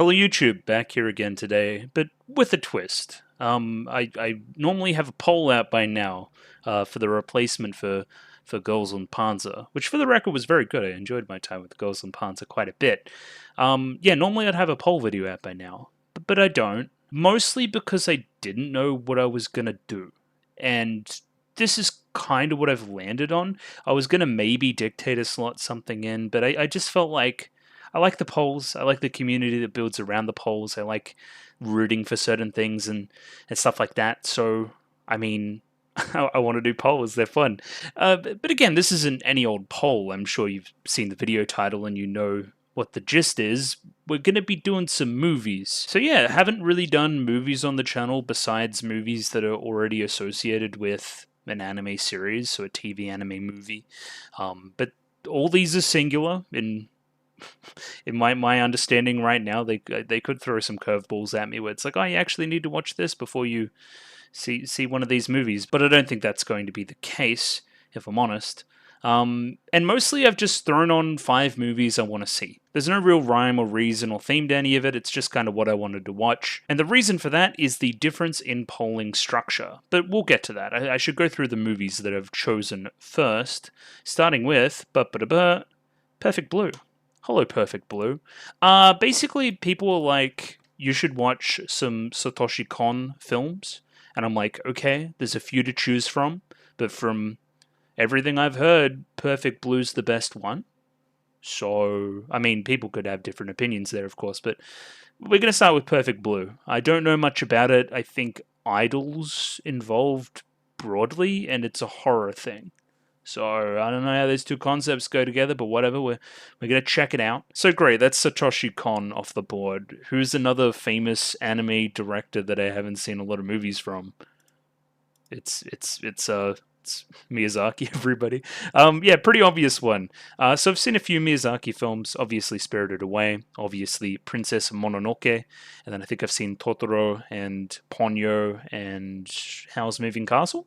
Hello YouTube, back here again today, but with a twist. I normally have a poll out by now for the replacement for Girls on Panzer, which for the record was very good. I enjoyed my time with Girls on Panzer quite a bit. Yeah, normally I'd have a poll video out by now, but I don't. Mostly because I didn't know what I was gonna do. And this is kind of what I've landed on. I was gonna maybe dictator slot something in, but I just felt like I like the polls. I like the community that builds around the polls. I like rooting for certain things and stuff like that. So, I mean, I want to do polls. They're fun. But again, this isn't any old poll. I'm sure you've seen the video title and you know what the gist is. We're going to be doing some movies. So yeah, haven't really done movies on the channel besides movies that are already associated with an anime series, so a TV anime movie. But all these are singular in my understanding right now. They could throw some curveballs at me where it's like, oh, you actually need to watch this before you see one of these movies. But I don't think that's going to be the case, if I'm honest. And mostly I've just thrown on 5 movies I want to see. There's no real rhyme or reason or theme to any of it, it's just kind of what I wanted to watch. And the reason for that is the difference in polling structure. But we'll get to that. I should go through the movies that I've chosen first, starting with Perfect Blue. Hello, Perfect Blue. Basically, people are like, you should watch some Satoshi Kon films. And I'm like, okay, there's a few to choose from. But from everything I've heard, Perfect Blue's the best one. So, I mean, people could have different opinions there, of course. But we're going to start with Perfect Blue. I don't know much about it. I think idols involved broadly, and it's a horror thing. So I don't know how these two concepts go together, but whatever, we're gonna check it out. So great, that's Satoshi Kon off the board. Who's another famous anime director that I haven't seen a lot of movies from? It's Miyazaki, everybody. Yeah, pretty obvious one. So I've seen a few Miyazaki films. Obviously, Spirited Away. Obviously, Princess Mononoke, and then I think I've seen Totoro and Ponyo and Howl's Moving Castle.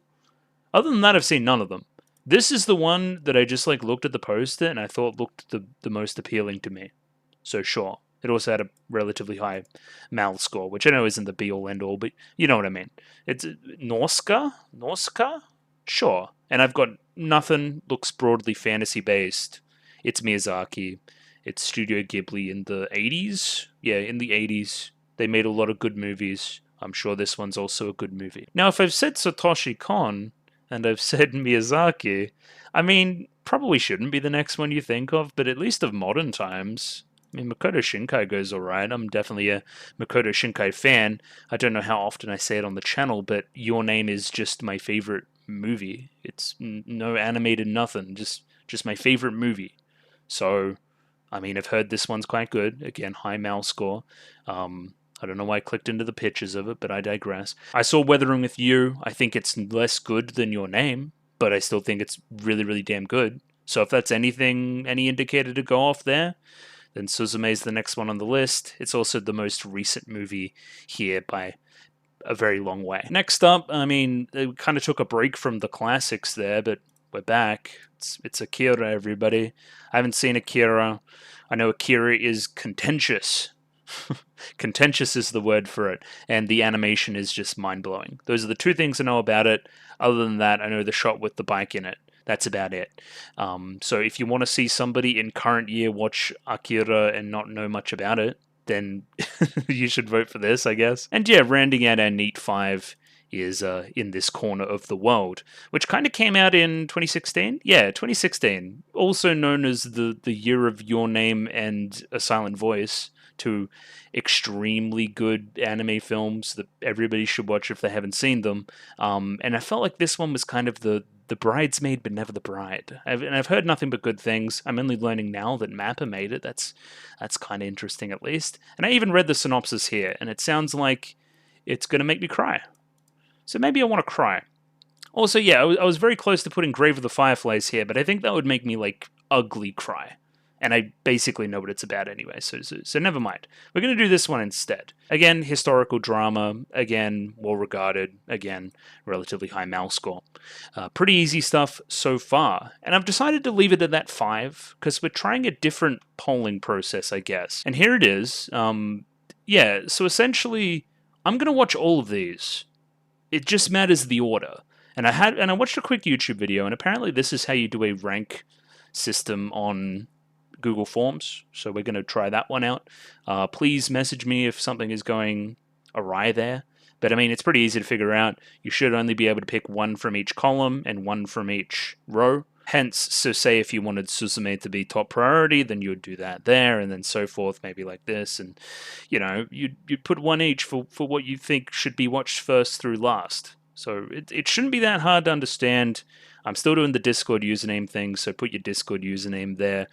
Other than that, I've seen none of them. This is the one that I just like looked at the poster and I thought looked the most appealing to me. So sure. It also had a relatively high MAL score, which I know isn't the be all end all, but you know what I mean. It's Norska? Norska? Sure. And I've got nothing looks broadly fantasy based. It's Miyazaki. It's Studio Ghibli in the 80s. Yeah, in the 80s. They made a lot of good movies. I'm sure this one's also a good movie. Now, if I've said Satoshi Kon, and I've said Miyazaki, I mean, probably shouldn't be the next one you think of, but at least of modern times. I mean, Makoto Shinkai goes alright. I'm definitely a Makoto Shinkai fan. I don't know how often I say it on the channel, but Your Name is just my favorite movie. It's no animated nothing, just my favorite movie. So, I mean, I've heard this one's quite good. Again, high MAL score. I don't know why I clicked into the pictures of it, but I digress. I saw Weathering with You. I think it's less good than Your Name, but I still think it's really, really damn good. So if that's anything, any indicator to go off there, then Suzume's the next one on the list. It's also the most recent movie here by a very long way. Next up, I mean, they kind of took a break from the classics there, but we're back. It's Akira, everybody. I haven't seen Akira. I know Akira is contentious. Contentious is the word for it, and the animation is just mind-blowing. Those are the two things I know about it. Other than that, I know the shot with the bike in it. That's about it. So if you want to see somebody in current year watch Akira and not know much about it, then you should vote for this, I guess. And yeah, rounding out our Neat 5 is In This Corner of the World, which kind of came out in 2016. Yeah, 2016. Also known as the year of Your Name and A Silent Voice. Two extremely good anime films that everybody should watch if they haven't seen them. And I felt like this one was kind of the bridesmaid, but never the bride. I've heard nothing but good things. I'm only learning now that Mappa made it. That's kind of interesting, at least. And I even read the synopsis here, and it sounds like it's going to make me cry. So maybe I want to cry. Also, yeah, I was very close to putting Grave of the Fireflies here, but I think that would make me, like, ugly cry. And I basically know what it's about anyway, so never mind. We're going to do this one instead. Again, historical drama. Again, well-regarded. Again, relatively high MAL score. Pretty easy stuff so far. And I've decided to leave it at that 5, because we're trying a different polling process, I guess. And here it is. yeah, so essentially, I'm gonna watch all of these. It just matters the order. And I watched a quick YouTube video, and apparently this is how you do a rank system on Google Forms. So we're going to try that one out. Please message me if something is going awry there. But I mean, it's pretty easy to figure out. You should only be able to pick one from each column and one from each row. Hence, so say if you wanted Suzume to be top priority, then you would do that there, and then so forth, maybe like this, and you'd put one each for what you think should be watched first through last. So it shouldn't be that hard to understand. I'm still doing the Discord username thing, so put your Discord username there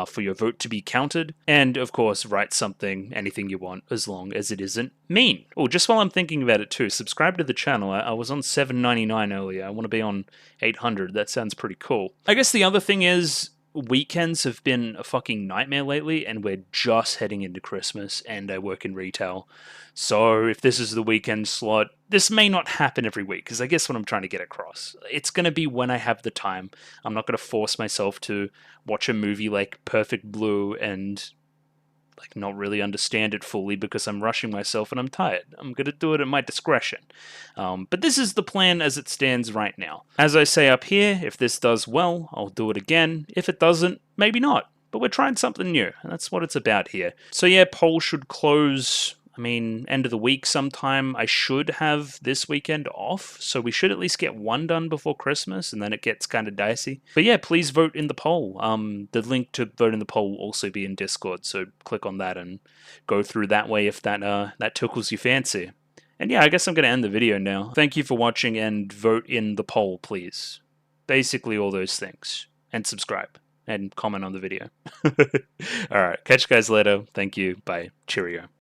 for your vote to be counted. And of course, write something, anything you want, as long as it isn't mean. Oh, just while I'm thinking about it too, subscribe to the channel. I was on $7.99 earlier. I want to be on 800. That sounds pretty cool. I guess the other thing is, weekends have been a fucking nightmare lately, and we're just heading into Christmas, and I work in retail. So if this is the weekend slot, this may not happen every week, because I guess what I'm trying to get across, it's going to be when I have the time. I'm not going to force myself to watch a movie like Perfect Blue and like not really understand it fully because I'm rushing myself and I'm tired. I'm going to do it at my discretion. But this is the plan as it stands right now. As I say up here, if this does well, I'll do it again. If it doesn't, maybe not. But we're trying something new, and that's what it's about here. So yeah, poll should close, I mean, end of the week sometime. I should have this weekend off, so we should at least get one done before Christmas, and then it gets kind of dicey. But yeah, please vote in the poll. The link to vote in the poll will also be in Discord, so click on that and go through that way if that tickles your fancy. And yeah, I guess I'm going to end the video now. Thank you for watching, and vote in the poll, please. Basically all those things. And subscribe. And comment on the video. Alright, catch you guys later. Thank you. Bye. Cheerio.